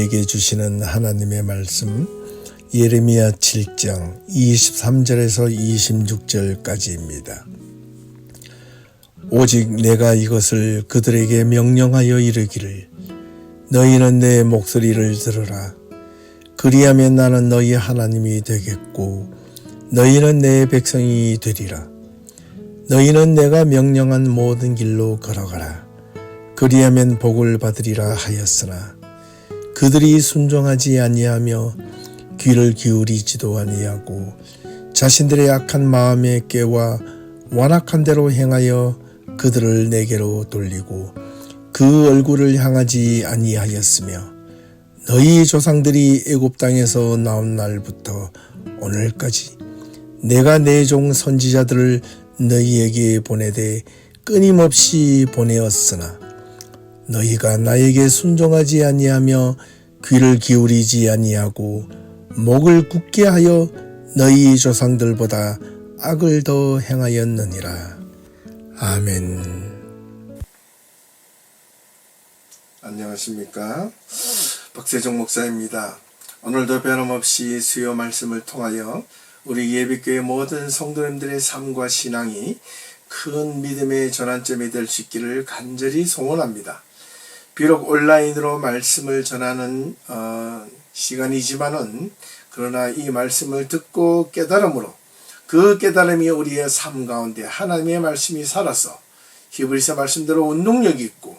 우리에게 주시는 하나님의 말씀 예레미야 7장 23절에서 26절까지입니다. 오직 내가 이것을 그들에게 명령하여 이르기를 너희는 내 목소리를 들으라. 그리하면 나는 너희 하나님이 되겠고 너희는 내 백성이 되리라. 너희는 내가 명령한 모든 길로 걸어가라. 그리하면 복을 받으리라 하였으나 그들이 순종하지 아니하며 귀를 기울이지도 아니하고 자신들의 악한 마음에 깨와 완악한 대로 행하여 그들을 내게로 돌리고 그 얼굴을 향하지 아니하였으며 너희 조상들이 애굽 땅에서 나온 날부터 오늘까지 내가 내 종 선지자들을 너희에게 보내되 끊임없이 보내었으나 너희가 나에게 순종하지 아니하며 귀를 기울이지 아니하고 목을 굳게 하여 너희 조상들보다 악을 더 행하였느니라. 아멘. 안녕하십니까? 박세종 목사입니다. 오늘도 변함없이 수요 말씀을 통하여 우리 예비교회 모든 성도님들의 삶과 신앙이 큰 믿음의 전환점이 될 수 있기를 간절히 소원합니다. 비록 온라인으로 말씀을 전하는 시간이지만은 그러나 이 말씀을 듣고 깨달음으로 그 깨달음이 우리의 삶 가운데 하나님의 말씀이 살아서 히브리서 말씀대로 운동력이 있고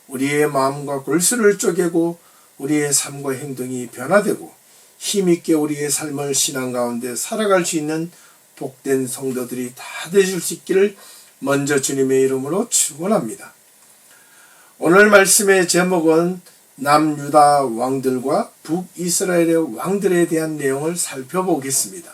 우리의 마음과 골수를 쪼개고 우리의 삶과 행동이 변화되고 힘있게 우리의 삶을 신앙 가운데 살아갈 수 있는 복된 성도들이 다 되실 수 있기를 먼저 주님의 이름으로 축원합니다. 오늘 말씀의 제목은 남유다 왕들과 북이스라엘의 왕들에 대한 내용을 살펴보겠습니다.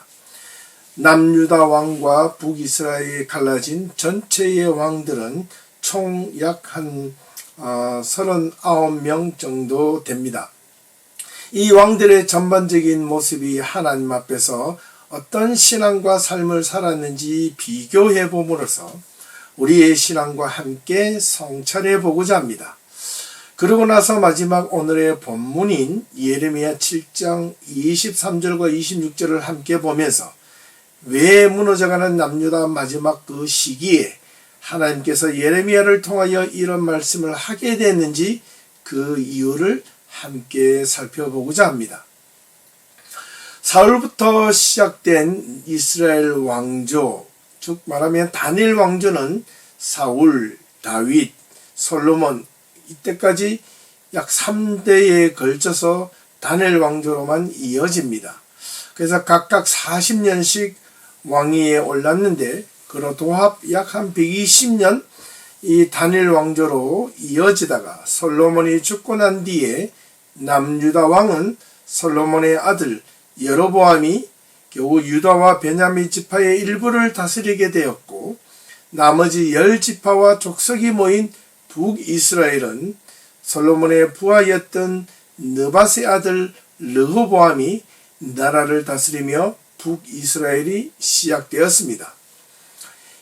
남유다 왕과 북이스라엘에 갈라진 전체의 왕들은 총 약 한 39명 정도 됩니다. 이 왕들의 전반적인 모습이 하나님 앞에서 어떤 신앙과 삶을 살았는지 비교해 봄으로써 우리의 신앙과 함께 성찰해 보고자 합니다. 그러고 나서 마지막 오늘의 본문인 예레미야 7장 23절과 26절을 함께 보면서 왜 무너져가는 남유다 마지막 그 시기에 하나님께서 예레미야를 통하여 이런 말씀을 하게 됐는지 그 이유를 함께 살펴보고자 합니다. 사울부터 시작된 이스라엘 왕조, 즉 말하면 다니엘 왕조는 사울, 다윗, 솔로몬 이때까지 약 3대에 걸쳐서 다니엘 왕조로만 이어집니다. 그래서 각각 40년씩 왕위에 올랐는데 그로 도합 약 한 120년 이 다니엘 왕조로 이어지다가 솔로몬이 죽고 난 뒤에 남유다 왕은 솔로몬의 아들 여로보암이 겨우 유다와 베냐민 지파의 일부를 다스리게 되었고 나머지 10지파와 족속이 모인 북이스라엘은 솔로몬의 부하였던 느밧의 아들 르호보암이 나라를 다스리며 북이스라엘이 시작되었습니다.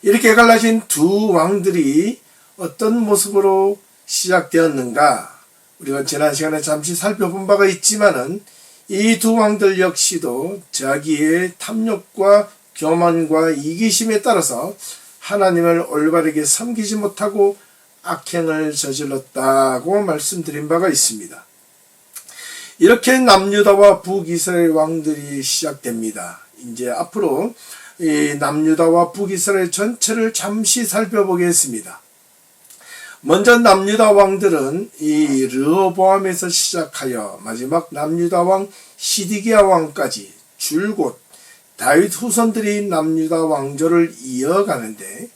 이렇게 갈라진 두 왕들이 어떤 모습으로 시작되었는가? 우리가 지난 시간에 잠시 살펴본 바가 있지만은 이 두 왕들 역시도 자기의 탐욕과 교만과 이기심에 따라서 하나님을 올바르게 섬기지 못하고 악행을 저질렀다고 말씀드린 바가 있습니다. 이렇게 남유다와 북이스라엘 왕들이 시작됩니다. 이제 앞으로 이 남유다와 북이스라엘 전체를 잠시 살펴보겠습니다. 먼저 남유다 왕들은 이 르호보암에서 시작하여 마지막 남유다 왕 시디기야 왕까지 줄곧 다윗 후손들이 남유다 왕조를 이어가는데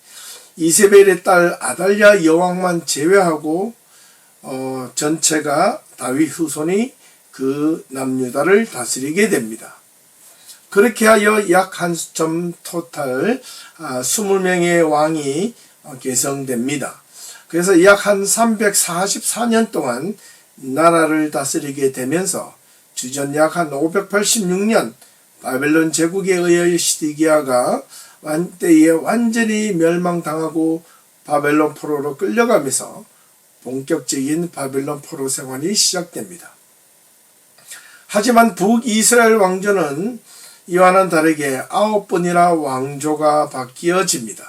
이세벨의 딸 아달랴 여왕만 제외하고 전체가 다윗 후손이 그 남유다를 다스리게 됩니다. 그렇게 하여 약 한 점 토탈 20명의 왕이 계성됩니다. 그래서 약 한 344년 동안 나라를 다스리게 되면서 주전 약 한 586년 바벨론 제국에 의하여 시디기야가 한때에 완전히 멸망당하고 바벨론 포로로 끌려가면서 본격적인 바벨론 포로 생활이 시작됩니다. 하지만 북이스라엘 왕조는 이와는 다르게 9번이나 왕조가 바뀌어집니다.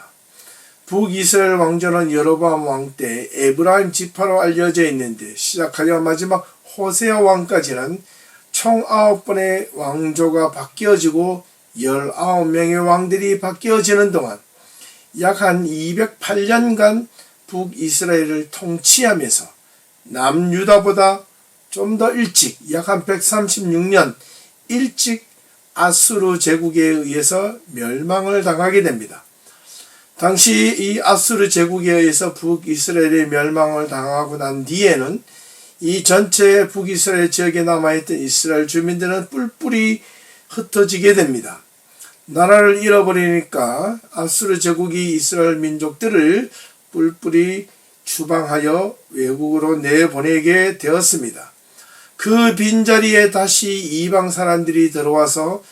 북이스라엘 왕조는 여로보암 왕 때 에브라임 지파로 알려져 있는데 시작하여 마지막 호세아 왕까지는 총 9번의 왕조가 바뀌어지고 19명의 왕들이 바뀌어지는 동안 약 한 208년간 북이스라엘을 통치하면서 남유다보다 좀 더 일찍 약 한 136년 일찍 아수르 제국에 의해서 멸망을 당하게 됩니다. 당시 이 아수르 제국에 의해서 북이스라엘이 멸망을 당하고 난 뒤에는 이 전체 북이스라엘 지역에 남아있던 이스라엘 주민들은 뿔뿔이 흩어지게 됩니다. 나라를 잃어버리니까 아수르 제국이 이스라엘 민족들을 뿔뿔이 추방하여 외국으로 내보내게 되었습니다. 그 빈자리에 다시 이방 사람들이 들어와서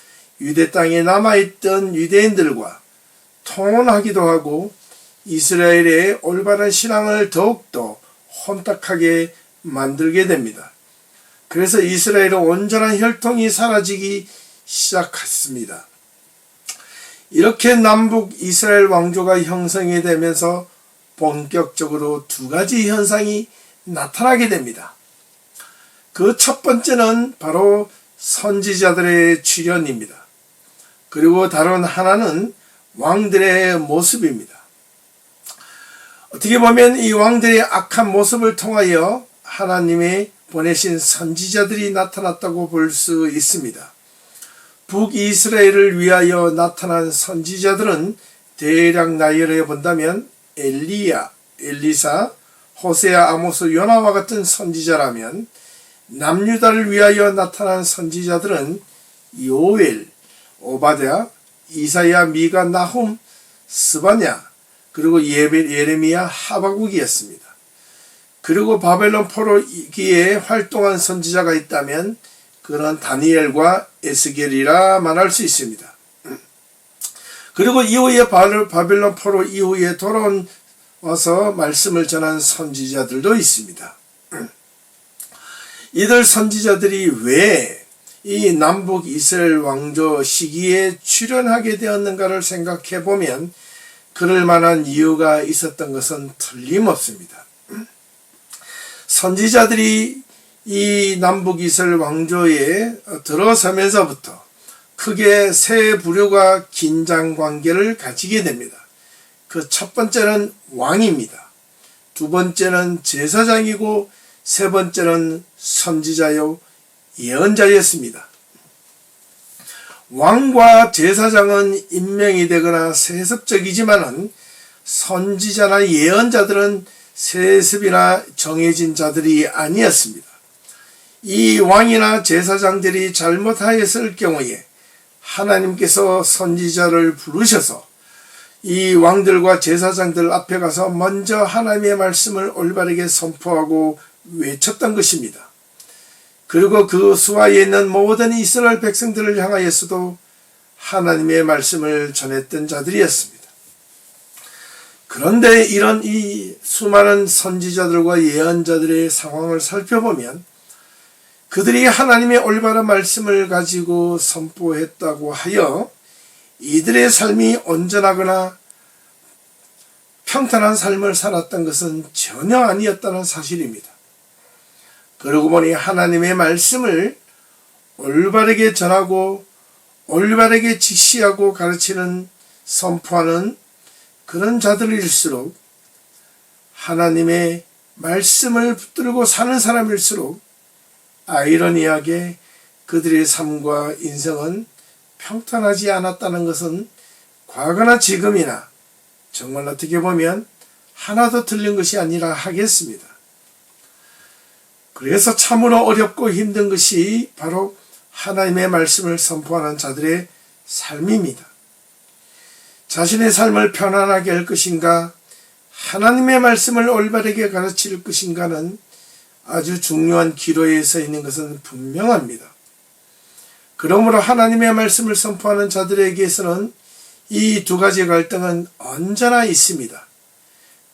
유대 땅에 남아있던 유대인들과 통혼하기도 하고 이스라엘의 올바른 신앙을 더욱더 혼탁하게 만들게 됩니다. 그래서 이스라엘의 온전한 혈통이 사라지기 시작했습니다. 이렇게 남북 이스라엘 왕조가 형성이 되면서 본격적으로 두 가지 현상이 나타나게 됩니다. 그 첫 번째는 바로 선지자들의 출현입니다. 그리고 다른 하나는 왕들의 모습입니다. 어떻게 보면 이 왕들의 악한 모습을 통하여 하나님의 보내신 선지자들이 나타났다고 볼 수 있습니다. 북이스라엘을 위하여 나타난 선지자들은 대략 나열해 본다면 엘리야, 엘리사, 호세아, 아모스, 요나와 같은 선지자라면 남유다를 위하여 나타난 선지자들은 요엘, 오바댜, 이사야, 미가, 나훔, 스바냐, 그리고 예레미야, 하바국이었습니다. 그리고 바벨론 포로기에 활동한 선지자가 있다면 그런 다니엘과 에스겔이라 말할 수 있습니다. 그리고 이후에 바벨론 포로 이후에 돌아와서 말씀을 전한 선지자들도 있습니다. 이들 선지자들이 왜 이 남북 이스라엘 왕조 시기에 출현하게 되었는가를 생각해 보면 그럴 만한 이유가 있었던 것은 틀림없습니다. 선지자들이 이 남북 이스라엘 왕조에 들어서면서부터 크게 세 부류가 긴장 관계를 가지게 됩니다. 그 첫 번째는 왕입니다. 두 번째는 제사장이고 세 번째는 선지자요 예언자였습니다. 왕과 제사장은 임명이 되거나 세습적이지만은 선지자나 예언자들은 세습이나 정해진 자들이 아니었습니다. 이 왕이나 제사장들이 잘못하였을 경우에 하나님께서 선지자를 부르셔서 이 왕들과 제사장들 앞에 가서 먼저 하나님의 말씀을 올바르게 선포하고 외쳤던 것입니다. 그리고 그 수하에 있는 모든 이스라엘 백성들을 향하여서도 하나님의 말씀을 전했던 자들이었습니다. 그런데 이런 이 수많은 선지자들과 예언자들의 상황을 살펴보면 그들이 하나님의 올바른 말씀을 가지고 선포했다고 하여 이들의 삶이 온전하거나 평탄한 삶을 살았던 것은 전혀 아니었다는 사실입니다. 그러고 보니 하나님의 말씀을 올바르게 전하고 올바르게 직시하고 가르치는 선포하는 그런 자들일수록 하나님의 말씀을 붙들고 사는 사람일수록 아이러니하게 그들의 삶과 인생은 평탄하지 않았다는 것은 과거나 지금이나 정말 어떻게 보면 하나도 틀린 것이 아니라 하겠습니다. 그래서 참으로 어렵고 힘든 것이 바로 하나님의 말씀을 선포하는 자들의 삶입니다. 자신의 삶을 편안하게 할 것인가, 하나님의 말씀을 올바르게 가르칠 것인가는 아주 중요한 기로에 서 있는 것은 분명합니다. 그러므로 하나님의 말씀을 선포하는 자들에게서는 이 두 가지 갈등은 언제나 있습니다.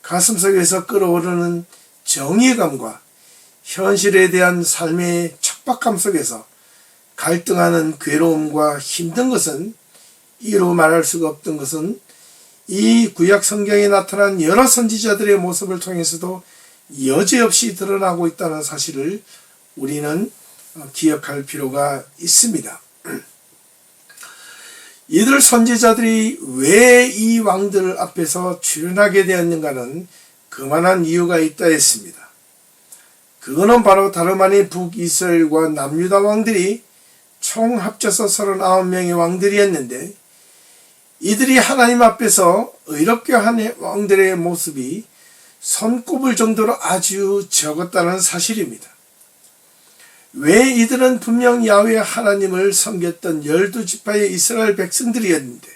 가슴속에서 끓어오르는 정의감과 현실에 대한 삶의 척박함 속에서 갈등하는 괴로움과 힘든 것은 이루 말할 수가 없던 것은 이 구약 성경에 나타난 여러 선지자들의 모습을 통해서도 여지없이 드러나고 있다는 사실을 우리는 기억할 필요가 있습니다. 이들 선지자들이 왜 이 왕들 앞에서 출연하게 되었는가는 그만한 이유가 있다 했습니다. 그거는 바로 다름 아닌 북이스라엘과 남유다 왕들이 총 합쳐서 39명의 왕들이었는데 이들이 하나님 앞에서 의롭게 한 왕들의 모습이 손꼽을 정도로 아주 적었다는 사실입니다. 왜 이들은 분명 야훼 하나님을 섬겼던 12지파의 이스라엘 백성들이었는데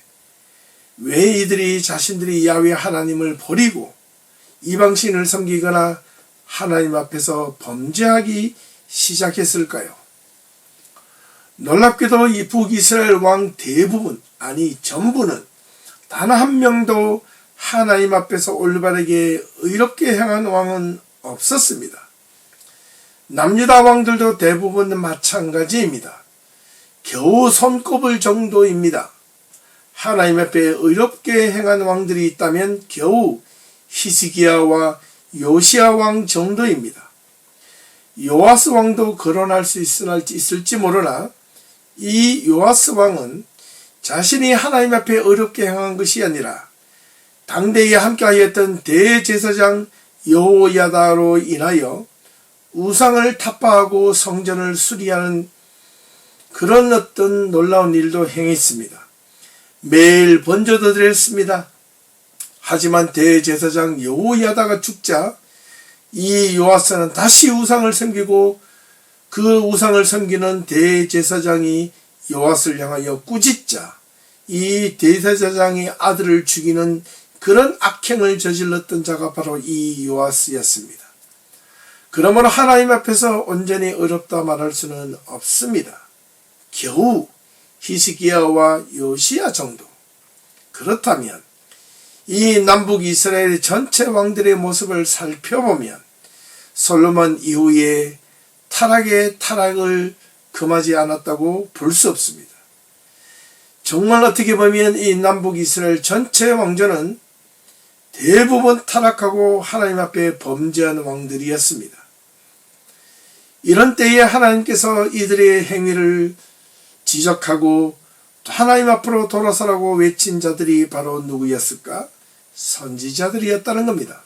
왜 이들이 자신들이 야훼 하나님을 버리고 이방신을 섬기거나 하나님 앞에서 범죄하기 시작했을까요? 놀랍게도 이 북이스라엘 왕 대부분, 아니 전부는 단 한 명도 하나님 앞에서 올바르게 의롭게 행한 왕은 없었습니다. 남유다 왕들도 대부분 마찬가지입니다. 겨우 손꼽을 정도입니다. 하나님 앞에 의롭게 행한 왕들이 있다면 겨우 히스기야와 요시야 왕 정도입니다. 요아스 왕도 거론할 수 있을지 모르나 이 요아스 왕은 자신이 하나님 앞에 의롭게 행한 것이 아니라 당대에 함께하였던 대제사장 여호야다로 인하여 우상을 타파하고 성전을 수리하는 그런 어떤 놀라운 일도 행했습니다. 매일 번제도 드렸습니다. 하지만 대제사장 여호야다가 죽자 이 요아스는 다시 우상을 섬기고 그 우상을 섬기는 대제사장이 요아스를 향하여 꾸짖자 이 대제사장의 아들을 죽이는 그런 악행을 저질렀던 자가 바로 이 요아스였습니다. 그러므로 하나님 앞에서 온전히 의롭다 말할 수는 없습니다. 겨우 히스기야와 요시야 정도. 그렇다면 이 남북 이스라엘 전체 왕들의 모습을 살펴보면 솔로몬 이후에 타락을 금하지 않았다고 볼 수 없습니다. 정말 어떻게 보면 이 남북 이스라엘 전체 왕조는 대부분 타락하고 하나님 앞에 범죄한 왕들이었습니다. 이런 때에 하나님께서 이들의 행위를 지적하고 하나님 앞으로 돌아서라고 외친 자들이 바로 누구였을까? 선지자들이었다는 겁니다.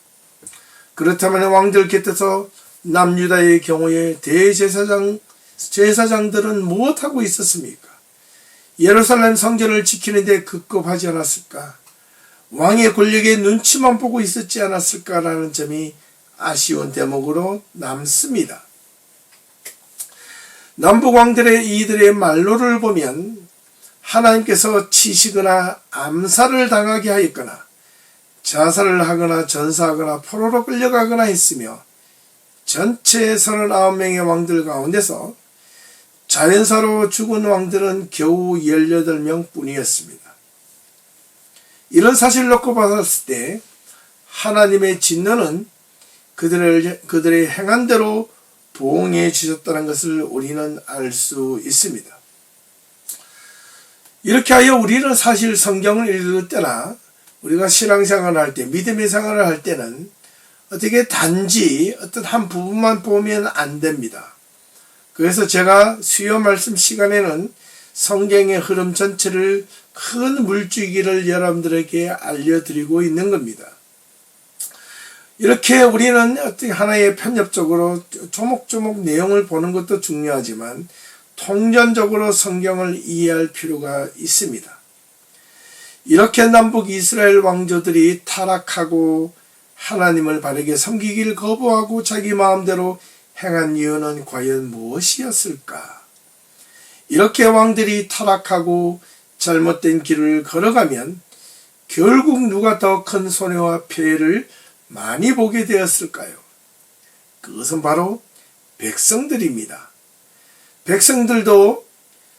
그렇다면 왕들 곁에서 남유다의 경우에 제사장들은 무엇하고 있었습니까? 예루살렘 성전을 지키는데 급급하지 않았을까? 왕의 권력의 눈치만 보고 있었지 않았을까라는 점이 아쉬운 대목으로 남습니다. 남북 왕들의 이들의 말로를 보면 하나님께서 치시거나 암살을 당하게 하였거나 자살을 하거나 전사하거나 포로로 끌려가거나 했으며 전체 39명의 왕들 가운데서 자연사로 죽은 왕들은 겨우 18명 뿐이었습니다. 이런 사실을 놓고 봤을 때 하나님의 진노는 그들의 행한 대로 보응해 주셨다는 것을 우리는 알 수 있습니다. 이렇게 하여 우리는 사실 성경을 읽을 때나 우리가 신앙생활을 할 때, 믿음의 생활을 할 때는 어떻게 단지 어떤 한 부분만 보면 안 됩니다. 그래서 제가 수요 말씀 시간에는 성경의 흐름 전체를 큰 물줄기를 여러분들에게 알려드리고 있는 겁니다. 이렇게 우리는 어떻게 하나의 편협적으로 조목조목 내용을 보는 것도 중요하지만 통전적으로 성경을 이해할 필요가 있습니다. 이렇게 남북 이스라엘 왕조들이 타락하고 하나님을 바르게 섬기기를 거부하고 자기 마음대로 행한 이유는 과연 무엇이었을까? 이렇게 왕들이 타락하고 잘못된 길을 걸어가면 결국 누가 더 큰 손해와 피해를 많이 보게 되었을까요? 그것은 바로 백성들입니다. 백성들도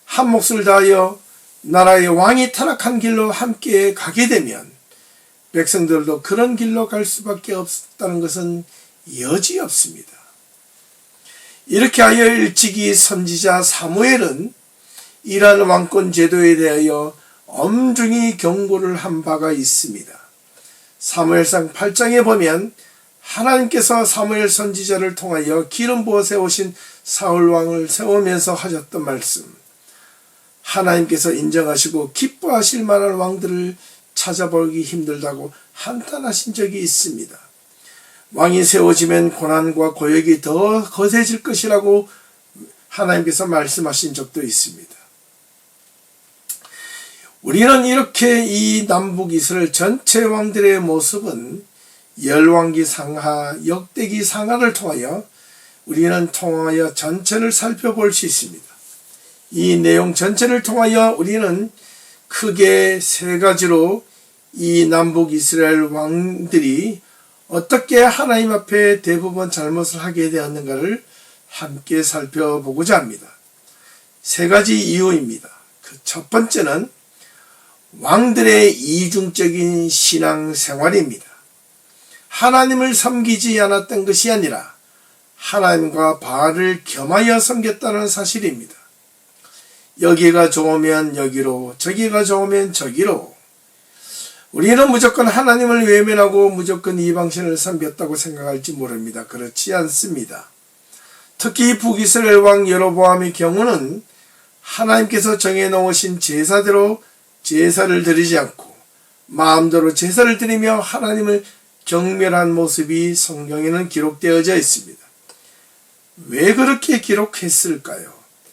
한 몫을 다하여 나라의 왕이 타락한 길로 함께 가게 되면 백성들도 그런 길로 갈 수밖에 없다는 것은 여지없습니다. 이렇게 하여 일찍이 선지자 사무엘은 이러한 왕권 제도에 대하여 엄중히 경고를 한 바가 있습니다. 사무엘상 8장에 보면 하나님께서 사무엘 선지자를 통하여 기름 부어 세우신 사울 왕을 세우면서 하셨던 말씀, 하나님께서 인정하시고 기뻐하실 만한 왕들을 찾아보기 힘들다고 한탄하신 적이 있습니다. 왕이 세워지면 고난과 고역이 더 거세질 것이라고 하나님께서 말씀하신 적도 있습니다. 우리는 이렇게 이 남북 이스라엘 전체 왕들의 모습은 열왕기 상하, 역대기 상하를 통하여 우리는 통하여 전체를 살펴볼 수 있습니다. 이 내용 전체를 통하여 우리는 크게 세 가지로 이 남북 이스라엘 왕들이 어떻게 하나님 앞에 대부분 잘못을 하게 되었는가를 함께 살펴보고자 합니다. 세 가지 이유입니다. 그 첫 번째는 왕들의 이중적인 신앙생활입니다. 하나님을 섬기지 않았던 것이 아니라 하나님과 바알을 겸하여 섬겼다는 사실입니다. 여기가 좋으면 여기로, 저기가 좋으면 저기로. 우리는 무조건 하나님을 외면하고 무조건 이방신을 섬겼다고 생각할지 모릅니다. 그렇지 않습니다. 특히 북이스라엘 왕 여로보암의 경우는 하나님께서 정해놓으신 제사대로 제사를 드리지 않고 마음대로 제사를 드리며 하나님을 경멸한 모습이 성경에는 기록되어져 있습니다. 왜 그렇게 기록했을까요?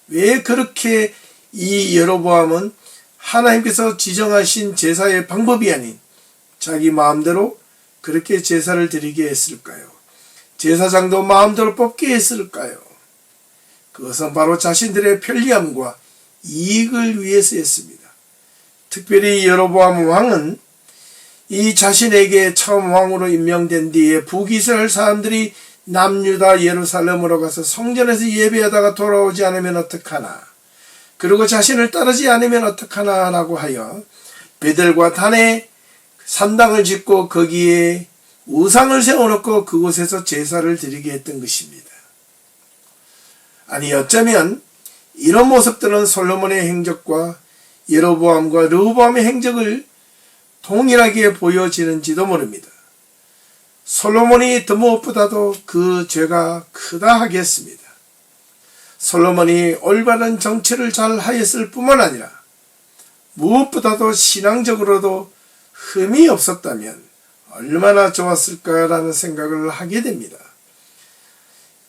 왜 그렇게 이 여로보암은 하나님께서 지정하신 제사의 방법이 아닌 자기 마음대로 그렇게 제사를 드리게 했을까요? 제사장도 마음대로 뽑게 했을까요? 그것은 바로 자신들의 편리함과 이익을 위해서였습니다. 특별히 여로보암 왕은 이 자신에게 처음 왕으로 임명된 뒤에 북이스라엘 사람들이 남유다 예루살렘으로 가서 성전에서 예배하다가 돌아오지 않으면 어떡하나, 그리고 자신을 따르지 않으면 어떡하나 라고 하여 베델과 단에 산당을 짓고 거기에 우상을 세워놓고 그곳에서 제사를 드리게 했던 것입니다. 아니 어쩌면 이런 모습들은 솔로몬의 행적과 여로보암과 르호보암의 행적을 동일하게 보여지는지도 모릅니다. 솔로몬이 더 무엇보다도 그 죄가 크다 하겠습니다. 솔로몬이 올바른 정치를 잘 하였을 뿐만 아니라 무엇보다도 신앙적으로도 흠이 없었다면 얼마나 좋았을까라는 생각을 하게 됩니다.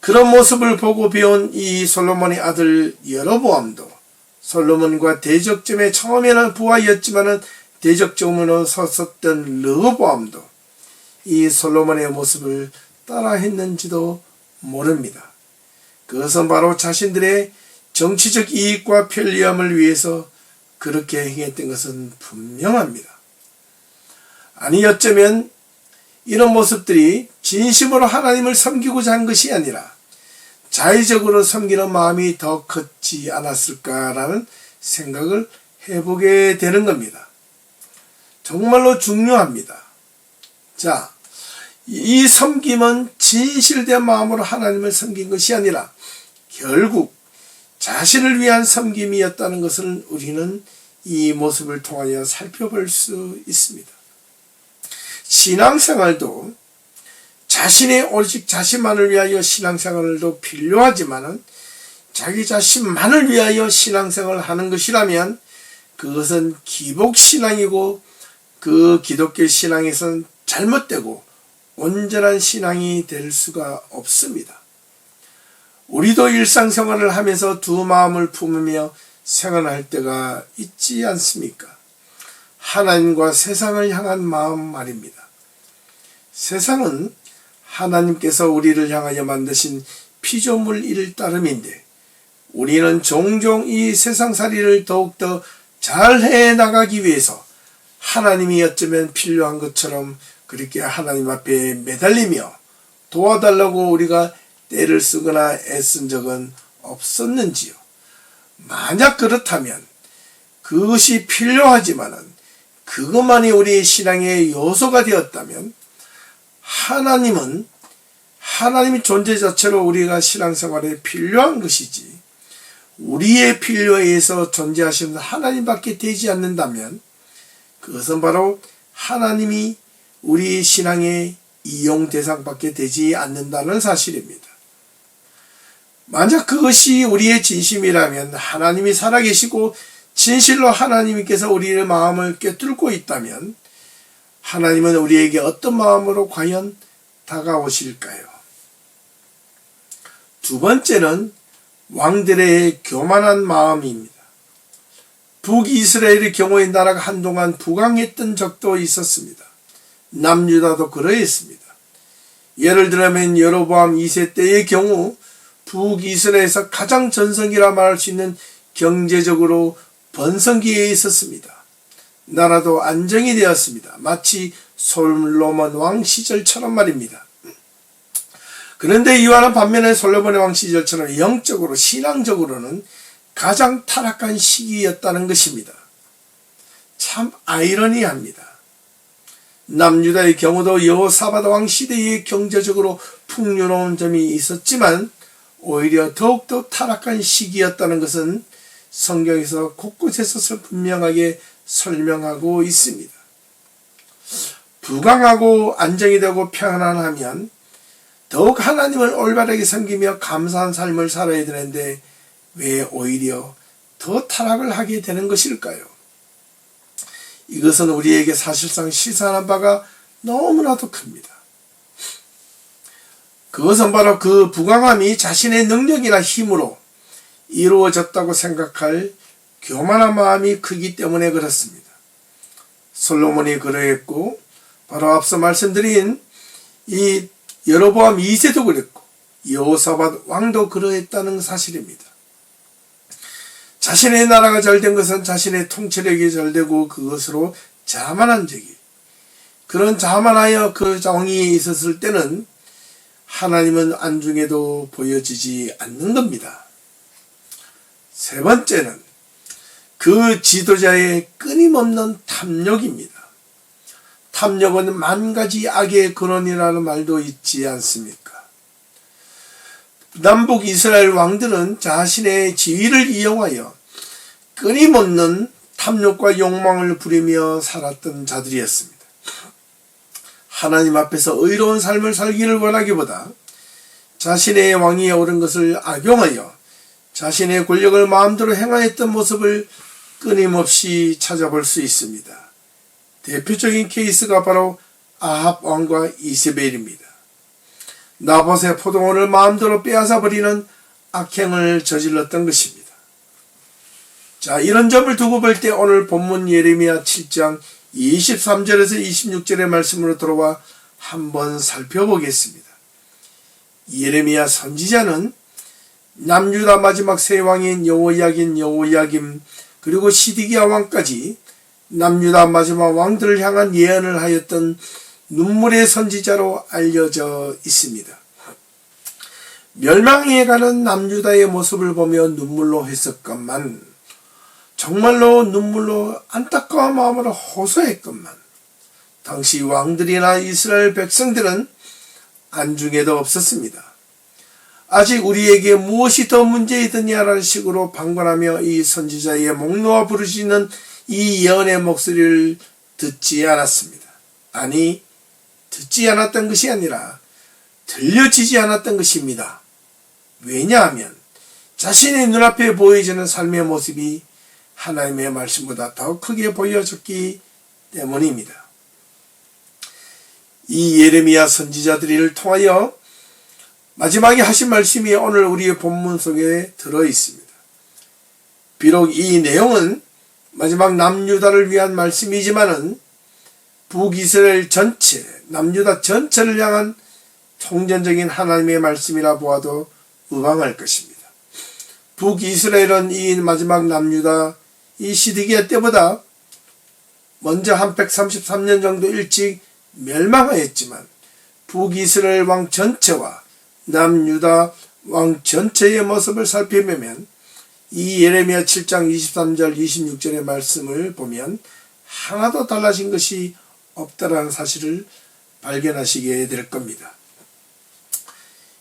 그런 모습을 보고 배운 이 솔로몬의 아들 여로보암도 솔로몬과 대적점에 처음에는 부하였지만은 대적점으로 섰었던 르호보암도 이 솔로몬의 모습을 따라했는지도 모릅니다. 그것은 바로 자신들의 정치적 이익과 편리함을 위해서 그렇게 행했던 것은 분명합니다. 아니 어쩌면 이런 모습들이 진심으로 하나님을 섬기고자 한 것이 아니라 자의적으로 섬기는 마음이 더 컸지 않았을까라는 생각을 해보게 되는 겁니다. 정말로 중요합니다. 자, 이 섬김은 진실된 마음으로 하나님을 섬긴 것이 아니라 결국 자신을 위한 섬김이었다는 것을 우리는 이 모습을 통하여 살펴볼 수 있습니다. 신앙생활도 자신의 오직 자신만을 위하여 신앙생활도 필요하지만은 자기 자신만을 위하여 신앙생활을 하는 것이라면 그것은 기복신앙이고 그 기독교 신앙에서는 잘못되고 온전한 신앙이 될 수가 없습니다. 우리도 일상생활을 하면서 두 마음을 품으며 생활할 때가 있지 않습니까? 하나님과 세상을 향한 마음 말입니다. 세상은 하나님께서 우리를 향하여 만드신 피조물 일 따름인데 우리는 종종 이 세상살이를 더욱더 잘해 나가기 위해서 하나님이 어쩌면 필요한 것처럼 그렇게 하나님 앞에 매달리며 도와달라고 우리가 떼를 쓰거나 애쓴 적은 없었는지요? 만약 그렇다면 그것이 필요하지만은 그것만이 우리의 신앙의 요소가 되었다면 하나님이 존재 자체로 우리가 신앙생활에 필요한 것이지 우리의 필요에 의해서 존재하시는 하나님밖에 되지 않는다면 그것은 바로 하나님이 우리 신앙의 이용 대상밖에 되지 않는다는 사실입니다. 만약 그것이 우리의 진심이라면 하나님이 살아계시고 진실로 하나님께서 우리의 마음을 꿰뚫고 있다면 하나님은 우리에게 어떤 마음으로 과연 다가오실까요? 두 번째는 왕들의 교만한 마음입니다. 북이스라엘의 경우에 나라가 한동안 부강했던 적도 있었습니다. 남유다도 그러했습니다. 예를 들면 여로보암 2세 때의 경우 북이스라엘에서 가장 전성기라 말할 수 있는 경제적으로 번성기에 있었습니다. 나라도 안정이 되었습니다. 마치 솔로몬 왕 시절처럼 말입니다. 그런데 이와는 반면에 솔로몬 왕 시절처럼 영적으로 신앙적으로는 가장 타락한 시기였다는 것입니다. 참 아이러니합니다. 남유다의 경우도 여호사밧 왕 시대에 경제적으로 풍요로운 점이 있었지만 오히려 더욱더 타락한 시기였다는 것은 성경에서 곳곳에서 분명하게 설명하고 있습니다. 부강하고 안정이 되고 평안하면 더욱 하나님을 올바르게 섬기며 감사한 삶을 살아야 되는데 왜 오히려 더 타락을 하게 되는 것일까요? 이것은 우리에게 사실상 시사하는 바가 너무나도 큽니다. 그것은 바로 그 부강함이 자신의 능력이나 힘으로 이루어졌다고 생각할 교만한 마음이 크기 때문에 그렇습니다. 솔로몬이 그러했고 바로 앞서 말씀드린 이 여로보암 2세도 그랬고 여호사밧 왕도 그러했다는 사실입니다. 자신의 나라가 잘된 것은 자신의 통치력이 잘되고 그것으로 자만한 적이 그런 자만하여 그 왕이 있었을 때는 하나님은 안중에도 보여지지 않는 겁니다. 세 번째는 그 지도자의 끊임없는 탐욕입니다. 탐욕은 만 가지 악의 근원이라는 말도 있지 않습니까? 남북 이스라엘 왕들은 자신의 지위를 이용하여 끊임없는 탐욕과 욕망을 부리며 살았던 자들이었습니다. 하나님 앞에서 의로운 삶을 살기를 원하기보다 자신의 왕위에 오른 것을 악용하여 자신의 권력을 마음대로 행하였던 모습을 끊임없이 찾아볼 수 있습니다. 대표적인 케이스가 바로 아합 왕과 이세벨입니다. 나봇의 포도원을 마음대로 빼앗아 버리는 악행을 저질렀던 것입니다. 자, 이런 점을 두고 볼 때 오늘 본문 예레미야 7장 23절에서 26절의 말씀으로 들어와 한번 살펴보겠습니다. 예레미야 선지자는 남유다 마지막 세 왕인 여호야김 그리고 시드기야 왕까지 남유다 마지막 왕들을 향한 예언을 하였던 눈물의 선지자로 알려져 있습니다. 멸망해 가는 남유다의 모습을 보며 눈물로 했었건만 정말로 눈물로 안타까운 마음으로 호소했건만 당시 왕들이나 이스라엘 백성들은 안중에도 없었습니다. 아직 우리에게 무엇이 더 문제이더냐라는 식으로 방관하며 이 선지자의 목 놓아 부르시는 이 예언의 목소리를 듣지 않았습니다. 아니, 듣지 않았던 것이 아니라 들려지지 않았던 것입니다. 왜냐하면 자신의 눈앞에 보여지는 삶의 모습이 하나님의 말씀보다 더 크게 보여졌기 때문입니다. 이 예레미야 선지자들을 통하여 마지막에 하신 말씀이 오늘 우리의 본문 속에 들어 있습니다. 비록 이 내용은 마지막 남유다를 위한 말씀이지만은 북이스라엘 전체, 남유다 전체를 향한 총전적인 하나님의 말씀이라 보아도 무방할 것입니다. 북이스라엘은 이 마지막 남유다 이 시드기야 때보다 먼저 한 133년 정도 일찍 멸망하였지만 북이스라엘 왕 전체와 남유다 왕 전체의 모습을 살펴보면 이 예레미야 7장 23절 26절의 말씀을 보면 하나도 달라진 것이 없다라는 사실을 발견하시게 될 겁니다.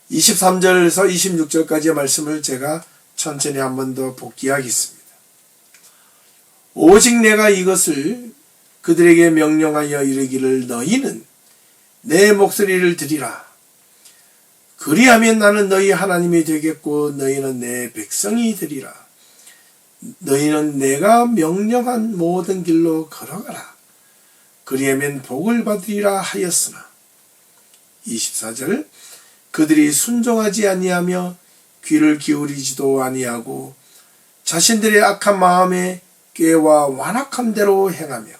23절에서 26절까지의 말씀을 제가 천천히 한 번 더 복기하겠습니다. 오직 내가 이것을 그들에게 명령하여 이르기를 너희는 내 목소리를 들으라. 그리하면 나는 너희 하나님이 되겠고 너희는 내 백성이 되리라. 너희는 내가 명령한 모든 길로 걸어가라. 그리하면 복을 받으리라 하였으나 24절 그들이 순종하지 아니하며 귀를 기울이지도 아니하고 자신들의 악한 마음에 꾀와 완악한 대로 행하며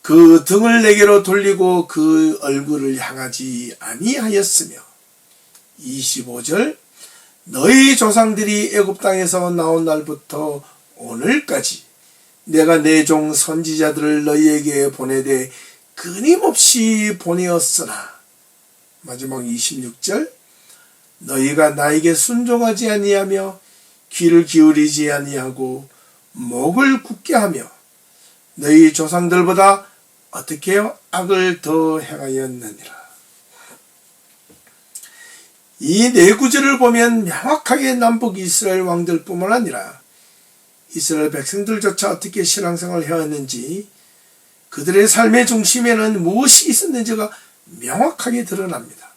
그 등을 내게로 돌리고 그 얼굴을 향하지 아니하였으며 25절 너희 조상들이 애굽 땅에서 나온 날부터 오늘까지 내가 내 종 선지자들을 너희에게 보내되 끊임없이 보내었으나 마지막 26절 너희가 나에게 순종하지 아니하며 귀를 기울이지 아니하고 목을 굳게 하며 너희 조상들보다 어떻게 해요? 악을 더 행하였느니라. 이 네 구절을 보면 명확하게 남북 이스라엘 왕들뿐만 아니라 이스라엘 백성들조차 어떻게 신앙생활을 해왔는지 그들의 삶의 중심에는 무엇이 있었는지가 명확하게 드러납니다.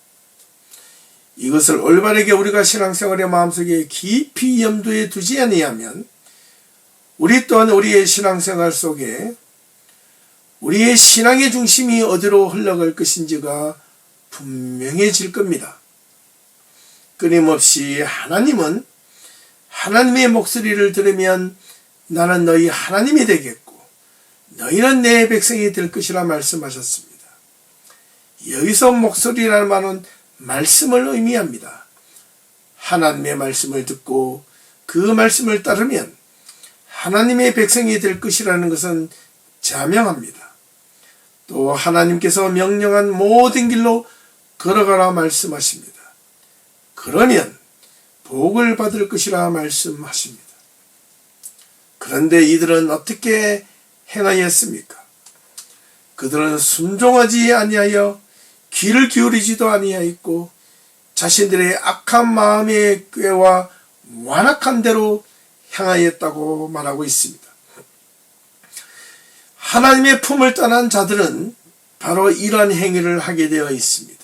이것을 올바르게 우리가 신앙생활의 마음속에 깊이 염두에 두지 아니하면 우리 또한 우리의 신앙생활 속에 우리의 신앙의 중심이 어디로 흘러갈 것인지가 분명해질 겁니다. 끊임없이 하나님은 하나님의 목소리를 들으면 나는 너희 하나님이 되겠고 너희는 내 백성이 될 것이라 말씀하셨습니다. 여기서 목소리라는 말은 말씀을 의미합니다. 하나님의 말씀을 듣고 그 말씀을 따르면 하나님의 백성이 될 것이라는 것은 자명합니다. 또 하나님께서 명령한 모든 길로 걸어가라 말씀하십니다. 그러면 복을 받을 것이라 말씀하십니다. 그런데 이들은 어떻게 행하였습니까? 그들은 순종하지 아니하여 귀를 기울이지도 아니하였고 자신들의 악한 마음의 꾀와 완악한 대로 향하였다고 말하고 있습니다. 하나님의 품을 떠난 자들은 바로 이러한 행위를 하게 되어 있습니다.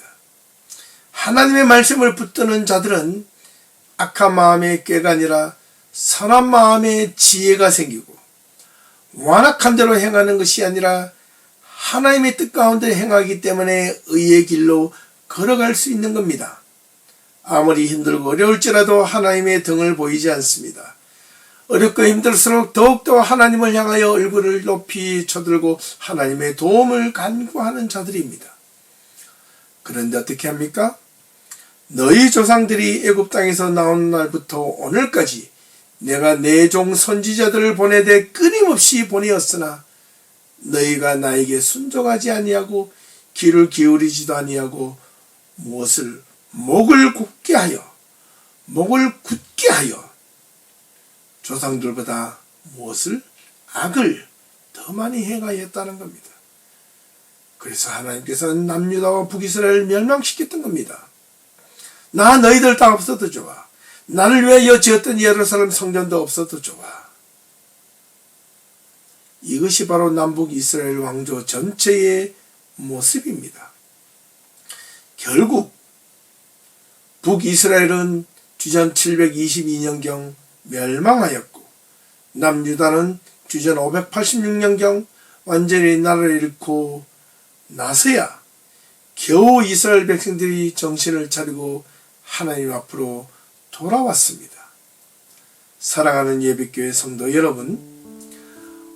하나님의 말씀을 붙드는 자들은 악한 마음의 꾀가 아니라 선한 마음의 지혜가 생기고 완악한 대로 행하는 것이 아니라 하나님의 뜻 가운데 행하기 때문에 의의 길로 걸어갈 수 있는 겁니다. 아무리 힘들고 어려울지라도 하나님의 등을 보이지 않습니다. 어렵고 힘들수록 더욱더 하나님을 향하여 얼굴을 높이 쳐들고 하나님의 도움을 간구하는 자들입니다. 그런데 어떻게 합니까? 너희 조상들이 애굽 땅에서 나온 날부터 오늘까지 내가 내 종 선지자들을 보내되 끊임없이 보내었으나 너희가 나에게 순종하지 아니하고 귀를 기울이지도 아니하고 무엇을 목을 굳게 하여 조상들보다 무엇을 악을 더 많이 행하였다는 겁니다. 그래서 하나님께서는 남유다와 북이스라엘을 멸망시켰던 겁니다. 나 너희들 다 없어도 좋아. 나를 위하여 지었던 예루살렘 성전도 없어도 좋아. 이것이 바로 남북 이스라엘 왕조 전체의 모습입니다. 결국 북이스라엘은 주전 722년경 멸망하였고 남유다는 주전 586년경 완전히 나라를 잃고 나서야 겨우 이스라엘 백성들이 정신을 차리고 하나님 앞으로 돌아왔습니다. 사랑하는 예배교회 성도 여러분,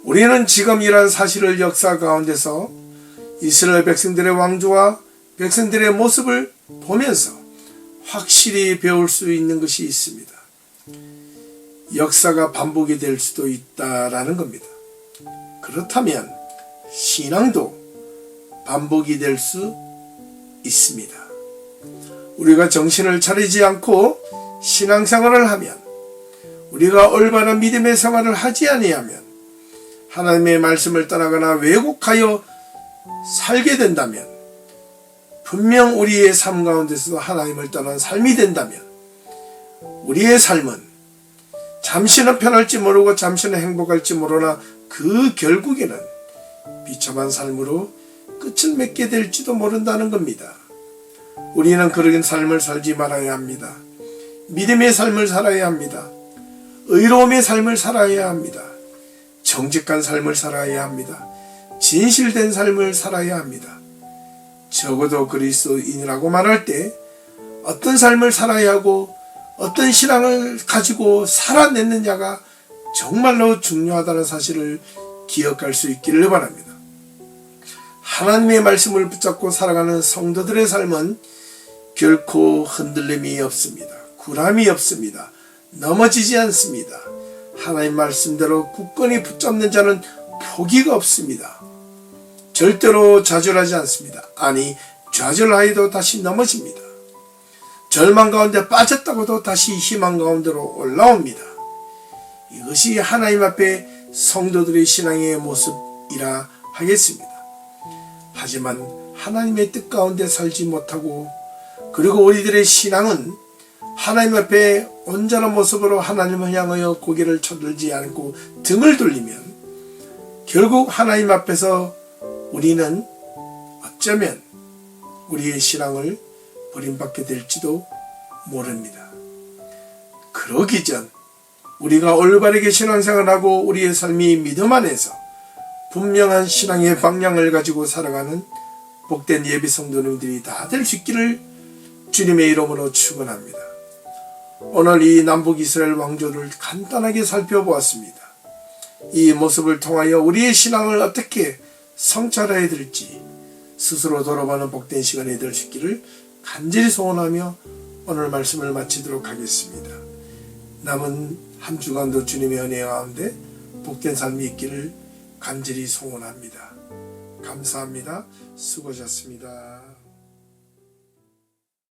우리는 지금 이러한 사실을 역사 가운데서 이스라엘 백성들의 왕조와 백성들의 모습을 보면서 확실히 배울 수 있는 것이 있습니다. 역사가 반복이 될 수도 있다라는 겁니다. 그렇다면 신앙도 반복이 될 수 있습니다. 우리가 정신을 차리지 않고 신앙생활을 하면, 우리가 올바른 믿음의 생활을 하지 아니하면, 하나님의 말씀을 떠나거나 왜곡하여 살게 된다면 분명 우리의 삶 가운데서도 하나님을 떠난 삶이 된다면 우리의 삶은 잠시는 편할지 모르고 잠시는 행복할지 모르나 그 결국에는 비참한 삶으로 끝을 맺게 될지도 모른다는 겁니다. 우리는 그런 삶을 살지 말아야 합니다. 믿음의 삶을 살아야 합니다. 의로움의 삶을 살아야 합니다. 정직한 삶을 살아야 합니다. 진실된 삶을 살아야 합니다. 적어도 그리스도인이라고 말할 때 어떤 삶을 살아야 하고 어떤 신앙을 가지고 살아냈느냐가 정말로 중요하다는 사실을 기억할 수 있기를 바랍니다. 하나님의 말씀을 붙잡고 살아가는 성도들의 삶은 결코 흔들림이 없습니다. 구람이 없습니다. 넘어지지 않습니다. 하나님 말씀대로 굳건히 붙잡는 자는 포기가 없습니다. 절대로 좌절하지 않습니다. 아니, 좌절하여도 다시 넘어집니다. 절망 가운데 빠졌다고도 다시 희망 가운데로 올라옵니다. 이것이 하나님 앞에 성도들의 신앙의 모습이라 하겠습니다. 하지만 하나님의 뜻 가운데 살지 못하고 그리고 우리들의 신앙은 하나님 앞에 온전한 모습으로 하나님을 향하여 고개를 쳐들지 않고 등을 돌리면 결국 하나님 앞에서 우리는 어쩌면 우리의 신앙을 버림받게 될지도 모릅니다. 그러기 전 우리가 올바르게 신앙생활하고 우리의 삶이 믿음 안에서 분명한 신앙의 방향을 가지고 살아가는 복된 예비 성도님들이 다 될 수 있기를 주님의 이름으로 축원합니다. 오늘 이 남북 이스라엘 왕조를 간단하게 살펴보았습니다. 이 모습을 통하여 우리의 신앙을 어떻게 성찰해야 될지 스스로 돌아보는 복된 시간이 될 수 있기를 간절히 소원하며 오늘 말씀을 마치도록 하겠습니다. 남은 한 주간도 주님의 은혜 가운데 복된 삶이 있기를 간절히 소원합니다. 감사합니다. 수고하셨습니다.